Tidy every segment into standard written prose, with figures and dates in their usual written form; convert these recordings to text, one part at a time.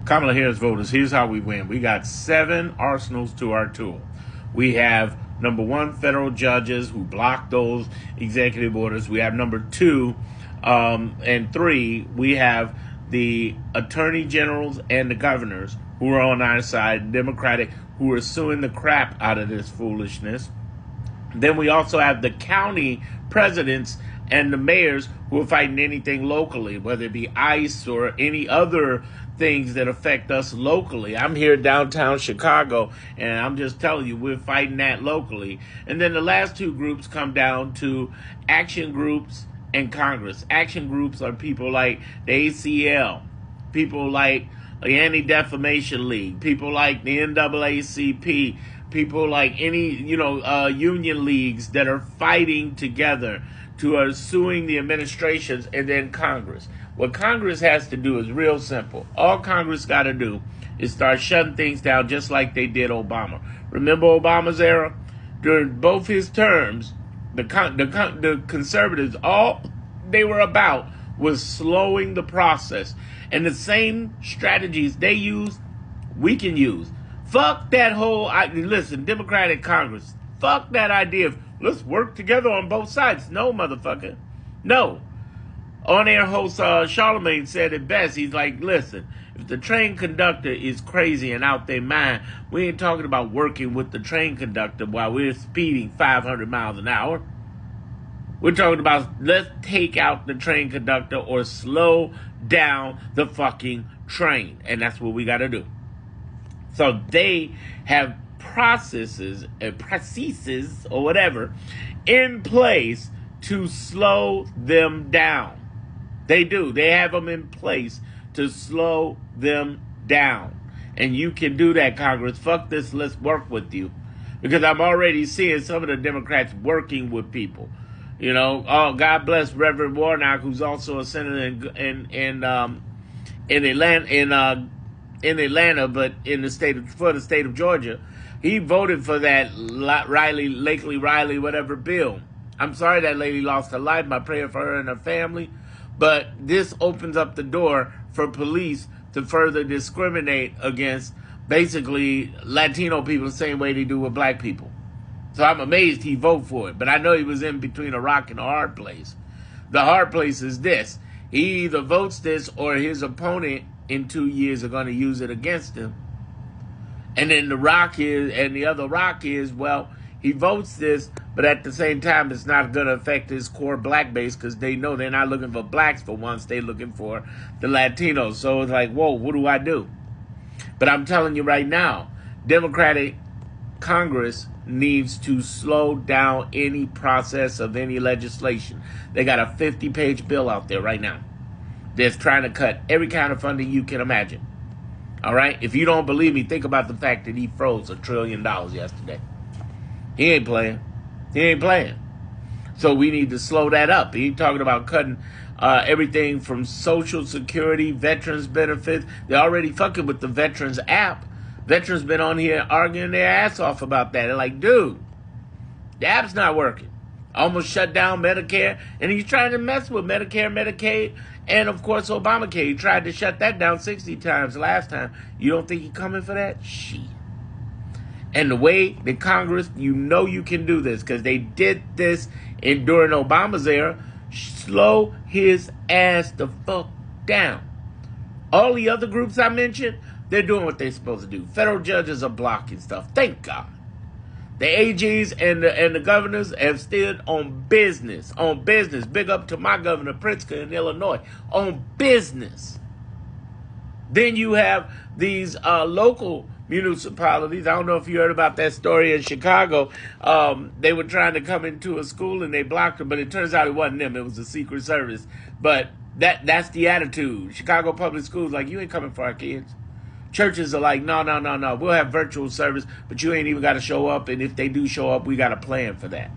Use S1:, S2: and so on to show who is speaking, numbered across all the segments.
S1: Kamala Harris voters, here's how we win. We got 7 arsenals to our tool. We have, number 1, federal judges who block those executive orders. We have number 2 and 3, we have the attorney generals and the governors who are on our side, Democratic, who are suing the crap out of this foolishness. Then we also have the county presidents and the mayors who are fighting anything locally, whether it be ICE or any other things that affect us locally. I'm here downtown Chicago, and I'm just telling you, we're fighting that locally. And then the last 2 groups come down to action groups and Congress. Action groups are people like the ACL, people like the Anti-Defamation League, people like the NAACP, people like any, union leagues that are fighting together to suing the administrations, and then Congress. What Congress has to do is real simple. All Congress got to do is start shutting things down just like they did Obama. Remember Obama's era? During both his terms, the conservatives, all they were about was slowing the process. And the same strategies they use, we can use. Fuck that whole, listen, Democratic Congress, fuck that idea of let's work together on both sides. No, motherfucker. No. On-air host Charlemagne said it best. He's like, listen, if the train conductor is crazy and out their mind, we ain't talking about working with the train conductor while we're speeding 500 miles an hour. We're talking about let's take out the train conductor or slow down the fucking train. And that's what we got to do. So they have processes or whatever in place to slow them down. They do. They have them in place to slow them down. And you can do that, Congress. Fuck this. Let's work with you. Because I'm already seeing some of the Democrats working with people. Oh, God bless Reverend Warnock, who's also a senator in Atlanta, but for the state of Georgia. He voted for that Lakely Riley, whatever bill. I'm sorry that lady lost her life. My prayer for her and her family. But this opens up the door for police to further discriminate against basically Latino people the same way they do with black people. So I'm amazed he voted for it. But I know he was in between a rock and a hard place. The hard place is this. He either votes this or his opponent in 2 years are going to use it against him. And then the other rock is, well, he votes this, but at the same time, it's not going to affect his core black base because they know they're not looking for blacks for once. They're looking for the Latinos. So it's like, whoa, what do I do? But I'm telling you right now, Democratic Congress needs to slow down any process of any legislation. They got a 50-page bill out there right now that's trying to cut every kind of funding you can imagine. All right? If you don't believe me, think about the fact that he froze $1 trillion yesterday. He ain't playing. He ain't playing. So we need to slow that up. He's talking about cutting everything from Social Security, veterans benefits. They're already fucking with the Veterans app. Veterans been on here arguing their ass off about that. They're like, dude, the app's not working. Almost shut down Medicare. And he's trying to mess with Medicare, Medicaid, and, of course, Obamacare. He tried to shut that down 60 times last time. You don't think he's coming for that? Shit. And the way the Congress, you can do this because they did this during Obama's era. Slow his ass the fuck down. All the other groups I mentioned, they're doing what they're supposed to do. Federal judges are blocking stuff. Thank God. The AGs and the governors have stood on business. On business. Big up to my governor, Pritzker in Illinois. On business. Then you have these local municipalities. I don't know if you heard about that story in Chicago. They were trying to come into a school and they blocked them, but it turns out it wasn't them. It was the Secret Service. But that's the attitude. Chicago Public Schools like, you ain't coming for our kids. Churches are like, no. We'll have virtual service, but you ain't even got to show up. And if they do show up, we got a plan for that.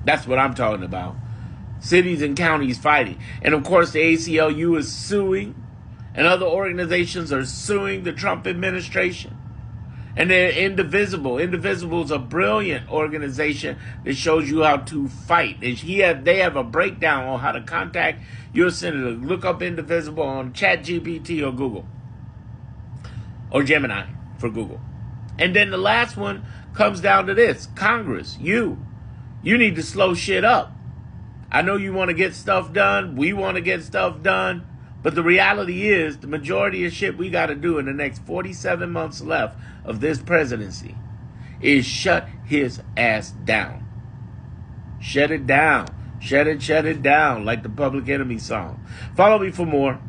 S1: That's what I'm talking about. Cities and counties fighting. And, of course, the ACLU is suing, and other organizations are suing the Trump administration. And they're Indivisible. Indivisible is a brilliant organization that shows you how to fight. They have a breakdown on how to contact your senator. Look up Indivisible on ChatGPT or Google. or Gemini for Google. And then the last one comes down to this. Congress, you need to slow shit up. I know you want to get stuff done. We want to get stuff done. But the reality is the majority of shit we got to do in the next 47 months left of this presidency is shut his ass down. Shut it down. Shut it down, like the Public Enemy song. Follow me for more.